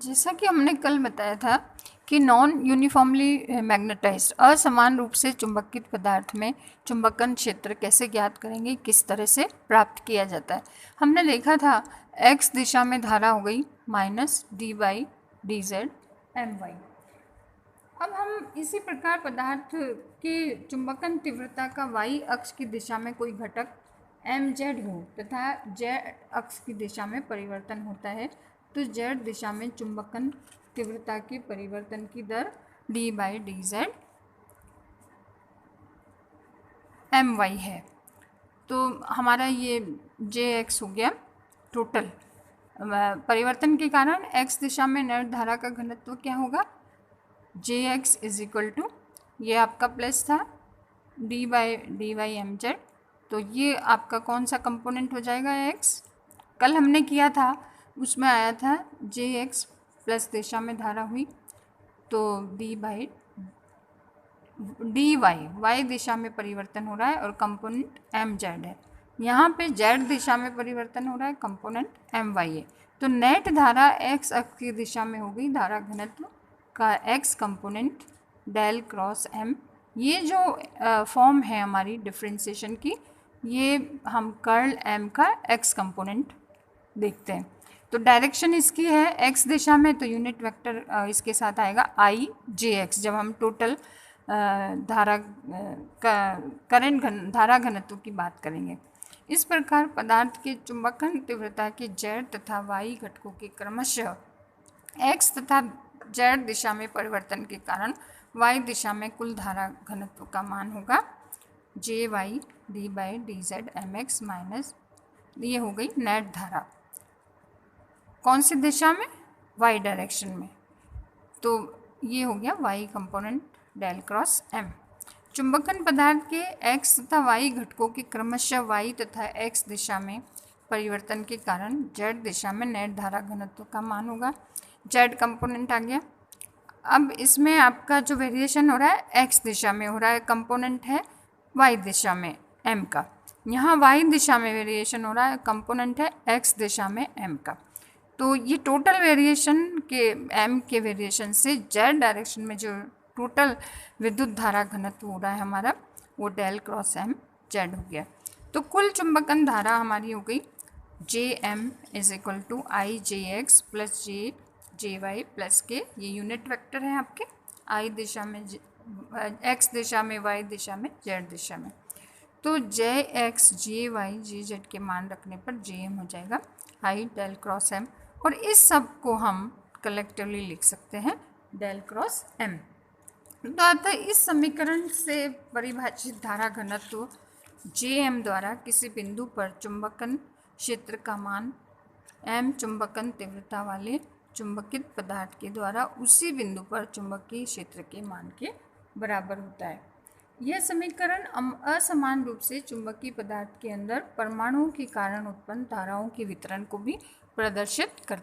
जैसा कि हमने कल बताया था कि नॉन यूनिफॉर्मली मैग्नेटाइज्ड असमान रूप से चुंबकित पदार्थ में चुंबकन क्षेत्र कैसे ज्ञात करेंगे, किस तरह से प्राप्त किया जाता है। हमने देखा था x दिशा में धारा हो गई -dy/dz/my। अब हम इसी प्रकार पदार्थ के चुंबकन तीव्रता का y अक्ष की दिशा में कोई घटक mz हो तथा z अक्ष की दिशा में परिवर्तन होता है, तो z दिशा में चुंबकन तीव्रता के परिवर्तन की दर d/dz/my है। तो हमारा ये jx हो गया टोटल परिवर्तन के कारण x दिशा में नेट धारा का घनत्व क्या होगा, jx इज इक्वल टू, ये आपका प्लस था d/dy/mz। तो ये आपका कौन सा कंपोनेंट हो जाएगा, x। कल हमने किया था उसमें आया था jx प्लस दिशा में धारा हुई तो d/dy y दिशा में परिवर्तन हो रहा है और कंपोनेंट mz है। यहाँ पे z दिशा में परिवर्तन हो रहा है, कंपोनेंट my है। तो नेट धारा x अक्ष की दिशा में हो गई धारा घनत्व का x component del cross m। ये जो फॉर्म है हमारी डिफरेंशिएशन की, ये हम कर्ल m का x कंपोनेंट देखते हैं। तो डायरेक्शन इसकी है x दिशा में, तो यूनिट वेक्टर इसके साथ आएगा i jx जब हम टोटल धारा धारा घनत्व की बात करेंगे। इस प्रकार पदार्थ के चुंबकन तीव्रता के z तथा y घटकों के क्रमशः x तथा z दिशा में परिवर्तन के कारण y दिशा में कुल धारा घनत्व का मान होगा jy d/dz/mx माइनस, ये हो गई नेट धारा कौन सी दिशा में, y डायरेक्शन में। तो ये हो गया y component del cross m। चुंबकन पदार्थ के x तथा y घटकों के क्रमशः y तथा x दिशा में परिवर्तन के कारण z दिशा में नेट धारा घनत्व का मान होगा, z कंपोनेंट आ गया। अब इसमें आपका जो वेरिएशन हो रहा है x दिशा में हो रहा है, कंपोनेंट है y दिशा में m का। यहाँ y दिशा में वेरिएशन हो रहा है, कंपोनेंट है x दिशा में m का। तो ये टोटल वेरिएशन के m के वेरिएशन से z डायरेक्शन में जो टोटल विद्युत धारा घनत्व हो रहा है हमारा, वो डेल क्रॉस m z हो गया। तो कुल चुंबकन धारा हमारी हो गई jm is equal to i jx plus j jy plus k। ये यूनिट वेक्टर है आपके, i दिशा में x दिशा में, y दिशा में, z दिशा में। तो jx jy jz के मान रखने पर jm हो जाएगा i डेल क्रॉस m, और इस सब को हम कलेक्टिवली लिख सकते हैं डेल क्रॉस m। तो अतः इस समीकरण से परिभाषित धारा घनत्व Jm द्वारा किसी बिंदु पर चुंबकन क्षेत्र का मान m चुंबकन तीव्रता वाले चुंबकित पदार्थ के द्वारा उसी बिंदु पर चुंबकीय क्षेत्र के मान के बराबर होता है। यह समीकरण असमान रूप से चुंबकीय पदार्थ के अंदर परमाणुओं के कारण उत्पन्न धाराओं के वितरण को भी प्रदर्शित करता है।